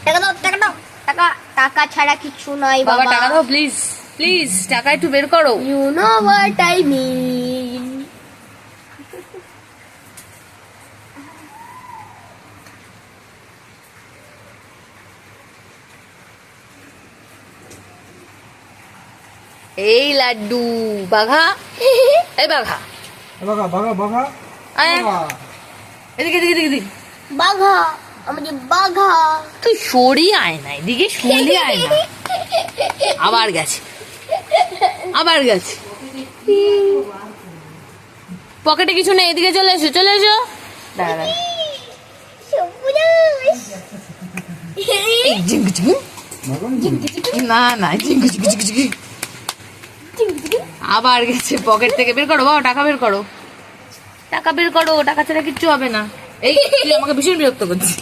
টাকা দাও, টাকা দাও, টাকা, টাকা ছাড়া কিছু নয় বাবা বাবা। টাকা দাও প্লিজ, প্লিজ টাকা একটু বের করো। You know what I mean. এই লাড্ডু বাঘা, এই বাঘা বাঘা বাঘা বাঘা আয়, এদিকে এদিকে এদিকে এদিকে। বাঘা, আমাদের বাঘা। তুই সরি আয় না, এদিকে সরি আয় না। আবার গেছে, আবার গেছে। পকেটে কিছু নেই, এদিকে চলে এসো, চলে এসো। দাঁড়া দাঁড়া। সবুজ। এই ঝিঙ্গু ঝিঙ্গু। না না ঝিঙ্গু ঝিঙ্গু ঝিঙ্গু ঝিঙ্গু। আবার গেছে, পকেট থেকে বের করো বাবা, টাকা বের করো, টাকা বের করো, টাকা ছাড়া কিচ্ছু হবে না। এই তুই আমাকে ভীষণ বিরক্ত করছিস।